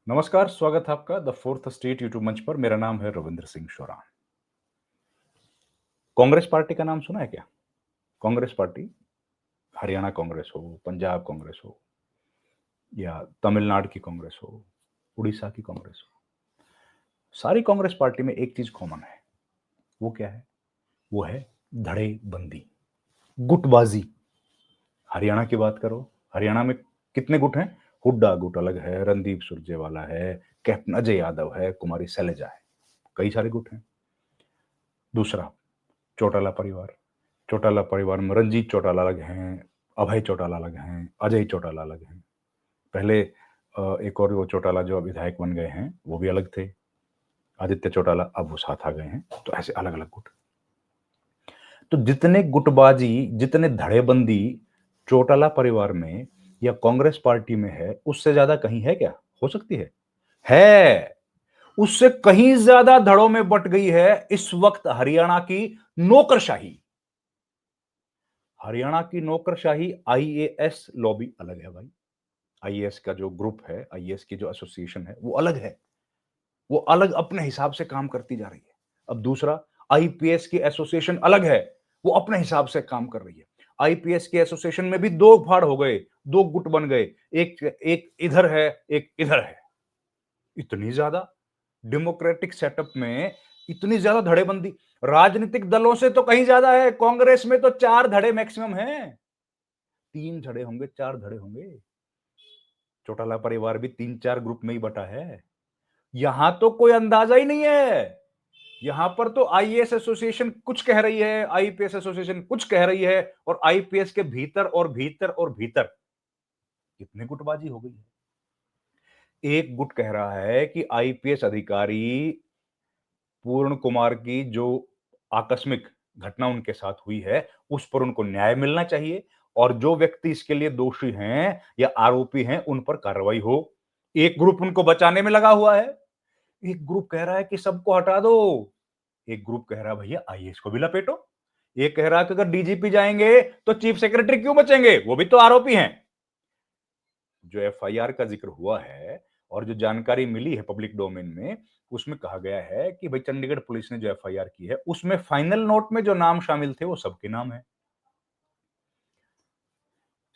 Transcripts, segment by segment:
नमस्कार, स्वागत है आपका द फोर्थ स्टेट यूट्यूब मंच पर। मेरा नाम है रविंद्र सिंह शोरान। कांग्रेस पार्टी का नाम सुना है क्या? कांग्रेस पार्टी, हरियाणा कांग्रेस हो, पंजाब कांग्रेस हो या तमिलनाडु की कांग्रेस हो, उड़ीसा की कांग्रेस हो, सारी कांग्रेस पार्टी में एक चीज कॉमन है। वो क्या है? वो है धड़ेबंदी, गुटबाजी। हरियाणा की बात करो, हरियाणा में कितने गुट हैं? हुड्डा गुट अलग है, रणदीप सुरजेवाला है, कैप्टन अजय यादव है, कुमारी शैलजा है, कई सारे गुट हैं। दूसरा, चौटाला परिवार। चौटाला परिवार में रंजीत चौटाला अलग हैं, अभय चौटाला अलग हैं, अजय चौटाला अलग हैं। पहले एक और वो चौटाला जो विधायक बन गए हैं वो भी अलग थे, आदित्य चौटाला, अब वो साथ आ गए हैं। तो ऐसे अलग अलग गुट। तो जितने गुटबाजी, जितने धड़ेबंदी चौटाला परिवार में या कांग्रेस पार्टी में है, उससे ज्यादा कहीं है क्या? हो सकती है। उससे कहीं ज्यादा धड़ों में बट गई है इस वक्त हरियाणा की नौकरशाही। हरियाणा की नौकरशाही, आईएएस लॉबी अलग है भाई। आईएएस का जो ग्रुप है, आईएएस की जो एसोसिएशन है, वो अलग है। वो अलग अपने हिसाब से काम करती जा रही है। अब दूसरा, आईपीएस की एसोसिएशन अलग है, वो अपने हिसाब से काम कर रही है। आईपीएस के एसोसिएशन में भी दो फाड़ हो गए, दो गुट बन गए, एक एक इधर है, एक इधर है। इतनी ज्यादा डेमोक्रेटिक सेटअप में इतनी ज्यादा धड़ेबंदी राजनीतिक दलों से तो कहीं ज्यादा है। कांग्रेस में तो 4 धड़े मैक्सिमम हैं, 3 धड़े होंगे, 4 धड़े होंगे। चौटाला परिवार भी 3-4 ग्रुप में ही बटा है। यहां तो कोई अंदाजा ही नहीं है। यहां पर तो आईएएस एसोसिएशन कुछ कह रही है, आईपीएस एसोसिएशन कुछ कह रही है, और आईपीएस के भीतर और भीतर और भीतर कितनी गुटबाजी हो गई है। एक गुट कह रहा है कि आईपीएस अधिकारी पूर्ण कुमार की जो आकस्मिक घटना उनके साथ हुई है, उस पर उनको न्याय मिलना चाहिए, और जो व्यक्ति इसके लिए दोषी हैं या आरोपी हैं, उन पर कार्रवाई हो। एक ग्रुप उनको बचाने में लगा हुआ है। एक ग्रुप कह रहा है कि सबको हटा दो। एक ग्रुप कह रहा है भैया आईएएस को भी लपेटो। एक कह रहा है कि अगर डीजीपी जाएंगे तो चीफ सेक्रेटरी क्यों बचेंगे, वो भी तो आरोपी हैं। जो एफआईआर का जिक्र हुआ है और जो जानकारी मिली है पब्लिक डोमेन में, उसमें कहा गया है कि भाई चंडीगढ़ पुलिस ने जो एफआईआर की है, उसमें फाइनल नोट में जो नाम शामिल थे वो सबके नाम है।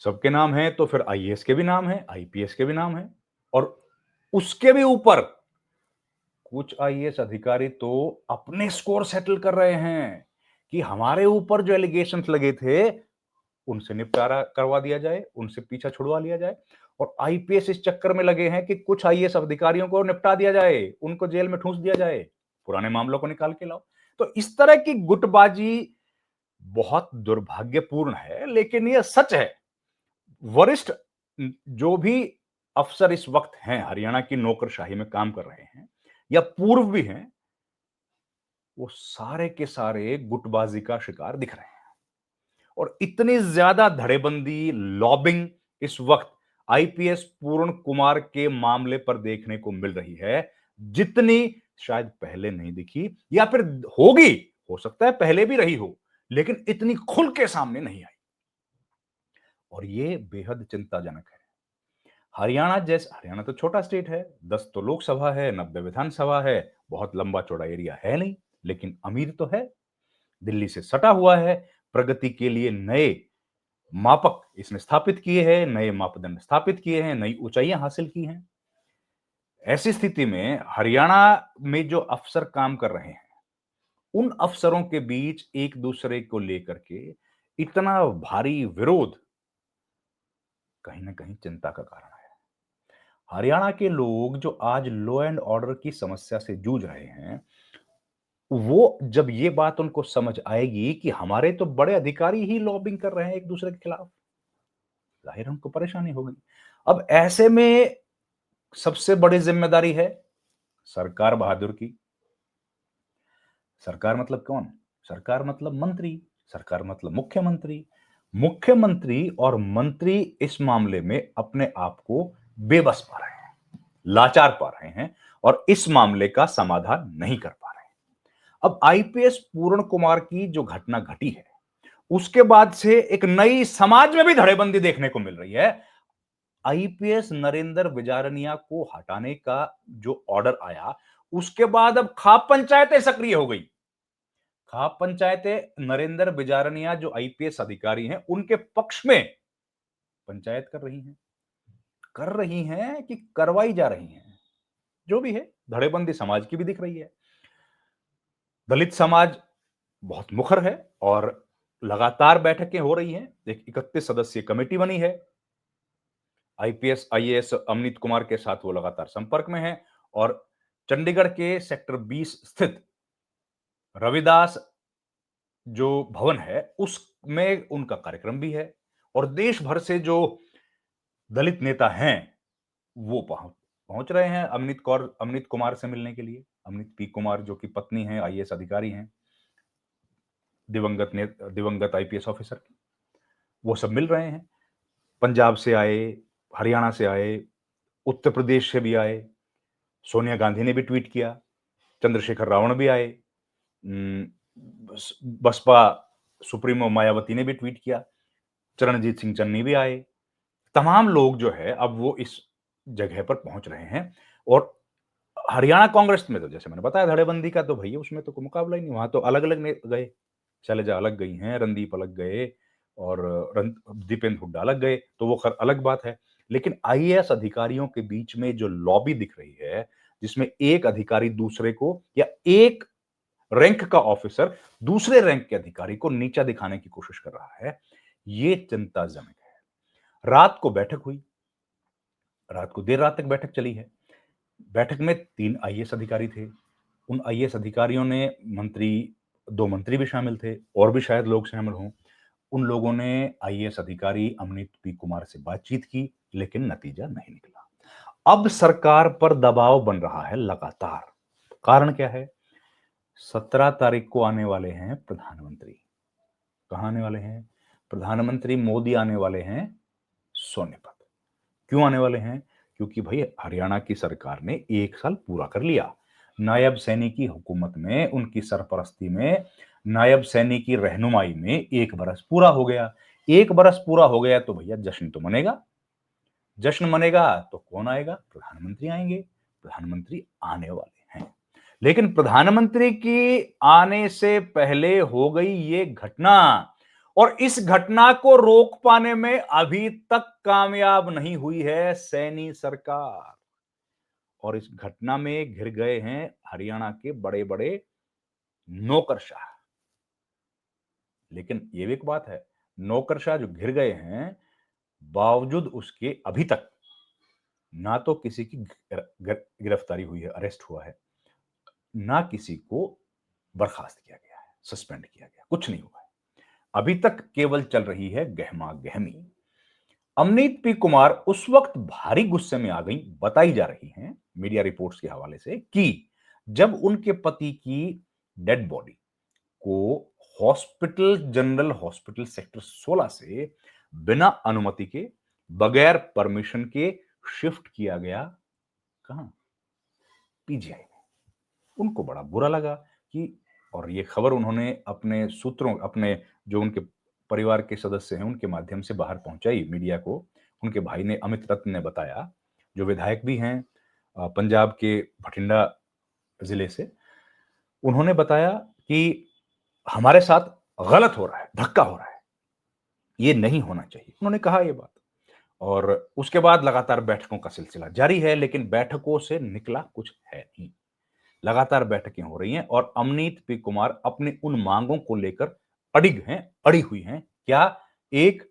सबके नाम है तो फिर आईएएस के भी नाम है, आईपीएस के भी नाम है, और उसके भी ऊपर कुछ आईएएस अधिकारी तो अपने स्कोर सेटल कर रहे हैं कि हमारे ऊपर जो एलिगेशंस लगे थे उनसे निपटारा करवा दिया जाए, उनसे पीछा छुड़वा लिया जाए। और आईपीएस इस चक्कर में लगे हैं कि कुछ आईएएस अधिकारियों को निपटा दिया जाए, उनको जेल में ठूंस दिया जाए, पुराने मामलों को निकाल के लाओ। तो इस तरह की गुटबाजी बहुत दुर्भाग्यपूर्ण है, लेकिन यह सच है। वरिष्ठ जो भी अफसर इस वक्त हैं, हरियाणा की नौकरशाही में काम कर रहे हैं या पूर्व भी हैं, वो सारे के सारे गुटबाजी का शिकार दिख रहे हैं। और इतनी ज्यादा धड़ेबंदी, लॉबिंग इस वक्त आईपीएस पूर्ण कुमार के मामले पर देखने को मिल रही है, जितनी शायद पहले नहीं दिखी, या फिर होगी, हो सकता है पहले भी रही हो, लेकिन इतनी खुल के सामने नहीं आई। और ये बेहद चिंताजनक है। हरियाणा तो छोटा स्टेट है, 10 तो लोकसभा है, 90 विधानसभा है, बहुत लंबा चौड़ा एरिया है नहीं, लेकिन अमीर तो है, दिल्ली से सटा हुआ है। प्रगति के लिए नए मापक इसने स्थापित किए हैं, नए मापदंड स्थापित किए हैं, नई ऊंचाइयां हासिल की हैं। ऐसी स्थिति में हरियाणा में जो अफसर काम कर रहे हैं, उन अफसरों के बीच एक दूसरे को लेकर के इतना भारी विरोध कहीं ना कहीं चिंता का कारण है। हरियाणा के लोग जो आज लॉ एंड ऑर्डर की समस्या से जूझ रहे हैं, वो जब ये बात उनको समझ आएगी कि हमारे तो बड़े अधिकारी ही लॉबिंग कर रहे हैं एक दूसरे के खिलाफ, जाहिर है उनको परेशानी होगी। अब ऐसे में सबसे बड़ी जिम्मेदारी है सरकार बहादुर की। सरकार मतलब कौन? सरकार मतलब मंत्री, सरकार मतलब मुख्यमंत्री। मुख्यमंत्री और मंत्री इस मामले में अपने आप को बेबस पा रहे हैं, लाचार पा रहे हैं, और इस मामले का समाधान नहीं कर पा रहे हैं। अब आईपीएस पूर्ण कुमार की जो घटना घटी है, उसके बाद से एक नई समाज में भी धड़ेबंदी देखने को मिल रही है। आईपीएस नरेंद्र बिजारनिया को हटाने का जो ऑर्डर आया, उसके बाद अब खाप पंचायतें सक्रिय हो गई। खाप पंचायतें नरेंद्र बिजारनिया जो आईपीएस अधिकारी हैं, उनके पक्ष में पंचायत कर रही हैं कि करवाई जा रही हैं। जो भी है, धड़ेबंदी समाज की भी दिख रही है। दलित समाज बहुत मुखर है और लगातार बैठकें हो रही हैं। एक 31 सदस्यीय कमेटी बनी है। आईपीएस, आईएएस अमनीत कुमार के साथ वो लगातार संपर्क में हैं और चंडीगढ़ के सेक्टर 20 स्थित रविदास जो भवन है, उसमें उनका कार्यक्रम भी है और देश भर से जो दलित नेता हैं, वो पहुंच रहे हैं अमनीत कुमार से मिलने के लिए। अमनीत पी कुमार जो कि पत्नी हैं, आईएएस अधिकारी हैं, दिवंगत आईपीएस ऑफिसर की, वो सब मिल रहे हैं। पंजाब से आए, हरियाणा से आए, उत्तर प्रदेश से भी आए, सोनिया गांधी ने भी ट्वीट किया, चंद्रशेखर रावण भी आए, बसपा सुप्रीमो मायावती ने भी ट्वीट किया, चरणजीत सिंह चन्नी भी आए। तमाम लोग जो है अब वो इस जगह पर पहुंच रहे हैं और हरियाणा कांग्रेस में तो जैसे मैंने बताया धड़ेबंदी का तो भैया उसमें तो कोई मुकाबला ही नहीं, वहां तो अलग अलग गए, शैलजा अलग गई हैं, रणदीप अलग गए और दीपेंद्र हुड्डा अलग गए, तो वो खैर अलग बात है। लेकिन आईएएस अधिकारियों के बीच में जो लॉबी दिख रही है, जिसमें एक अधिकारी दूसरे को या एक रैंक का ऑफिसर दूसरे रैंक के अधिकारी को नीचा दिखाने की कोशिश कर रहा है, ये चिंताजनक है। रात को बैठक हुई, रात को देर रात तक बैठक चली है। बैठक में 3 आईएएस अधिकारी थे। उन आईएएस अधिकारियों ने मंत्री 2 मंत्री भी शामिल थे और भी शायद लोग शामिल हों। उन लोगों ने आईएएस अधिकारी अमनीत पी कुमार से बातचीत की, लेकिन नतीजा नहीं निकला। अब सरकार पर दबाव बन रहा है लगातार। कारण क्या है? 17 तारीख को आने वाले हैं प्रधानमंत्री। कहां आने वाले हैं? प्रधानमंत्री मोदी आने वाले हैं सोनीपत। क्यों आने वाले हैं? क्योंकि भाई हरियाणा की सरकार ने 1 साल पूरा कर लिया। नायब सैनी की हुकूमत में, उनकी सरपरस्ती में, नायब सैनी की रहनुमाई में 1 बरस पूरा हो गया। 1 बरस पूरा हो गया तो भैया जश्न तो मनेगा। जश्न मनेगा तो कौन आएगा? प्रधानमंत्री आएंगे। प्रधानमंत्री आने वाले हैं। लेकिन प्रधानमंत्री की आने से पहले हो गई ये घटना और इस घटना को रोक पाने में अभी तक कामयाब नहीं हुई है सैनी सरकार। और इस घटना में घिर गए हैं हरियाणा के बड़े बड़े नौकरशाह। लेकिन ये भी एक बात है, नौकरशाह जो घिर गए हैं, बावजूद उसके अभी तक ना तो किसी की गिरफ्तारी हुई है, अरेस्ट हुआ है, ना किसी को बर्खास्त किया गया है, सस्पेंड किया गया, कुछ नहीं हुआ है। अभी तक केवल चल रही है गहमा गहमी। अमनीत पी कुमार उस वक्त भारी गुस्से में आ गई, बताई जा रही हैं मीडिया रिपोर्ट्स के हवाले से, कि जब उनके पति की डेड बॉडी को जनरल हॉस्पिटल सेक्टर 16 से बिना अनुमति के, बगैर परमिशन के शिफ्ट किया गया। कहां? पीजीआई में। उनको बड़ा बुरा लगा कि, और ये खबर उन्होंने अपने जो उनके परिवार के सदस्य हैं उनके माध्यम से बाहर पहुंचाई मीडिया को। उनके भाई ने, अमित रत्न ने बताया, जो विधायक भी हैं पंजाब के भटिंडा जिले से, उन्होंने बताया कि हमारे साथ गलत हो रहा है, धक्का हो रहा है, ये नहीं होना चाहिए। उन्होंने कहा ये बात और उसके बाद लगातार बैठकों का सिलसिला जारी है, लेकिन बैठकों से निकला कुछ है नहीं। लगातार बैठकें हो रही हैं और अमनीत पी कुमार अपनी उन मांगों को लेकर अड़ी हुई हैं। क्या? एक,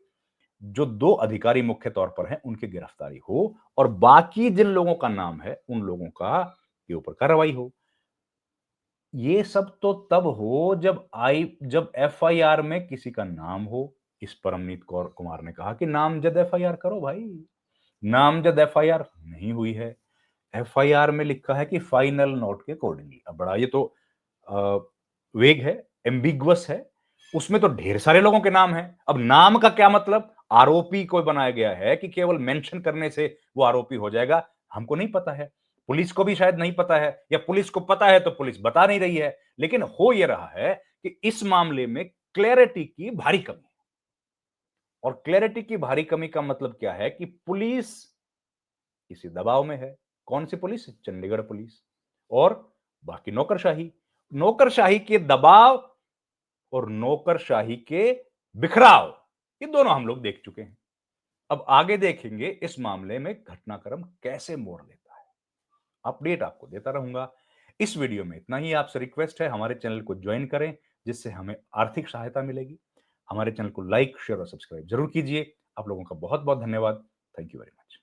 जो 2 अधिकारी मुख्य तौर पर हैं उनकी गिरफ्तारी हो और बाकी जिन लोगों का नाम है उन लोगों का के ऊपर कार्रवाई हो। ये सब तो तब हो जब एफआईआर में किसी का नाम हो। इस पर अमनीत कौर कुमार ने कहा कि नामजद एफआईआर करो भाई। नामजद एफआईआर नहीं हुई है। एफआईआर में लिखा है कि फाइनल नोट के अकॉर्डिंगली। अब बड़ा ये तो वेग है, एम्बिगुअस है। उसमें तो ढेर सारे लोगों के नाम हैं। अब नाम का क्या मतलब? आरोपी को बनाया गया है कि केवल मेंशन करने से वो आरोपी हो जाएगा, हमको नहीं पता है। पुलिस को भी शायद नहीं पता है, या पुलिस को पता है तो पुलिस बता नहीं रही है। लेकिन हो ये रहा है कि इस मामले में क्लैरिटी की भारी कमी है। और क्लैरिटी की भारी कमी का मतलब क्या है कि पुलिस इसी दबाव में है। कौन सी पुलिस? चंडीगढ़ पुलिस। और बाकी नौकरशाही। नौकरशाही के दबाव और नौकरशाही के बिखराव, ये दोनों हम लोग देख चुके हैं। अब आगे देखेंगे इस मामले में घटनाक्रम कैसे मोड़ लेता है। अपडेट आपको देता रहूंगा। इस वीडियो में इतना ही। आपसे रिक्वेस्ट है हमारे चैनल को ज्वाइन करें, जिससे हमें आर्थिक सहायता मिलेगी। हमारे चैनल को लाइक, शेयर और सब्सक्राइब जरूर कीजिए। आप लोगों का बहुत बहुत धन्यवाद। Thank you very much.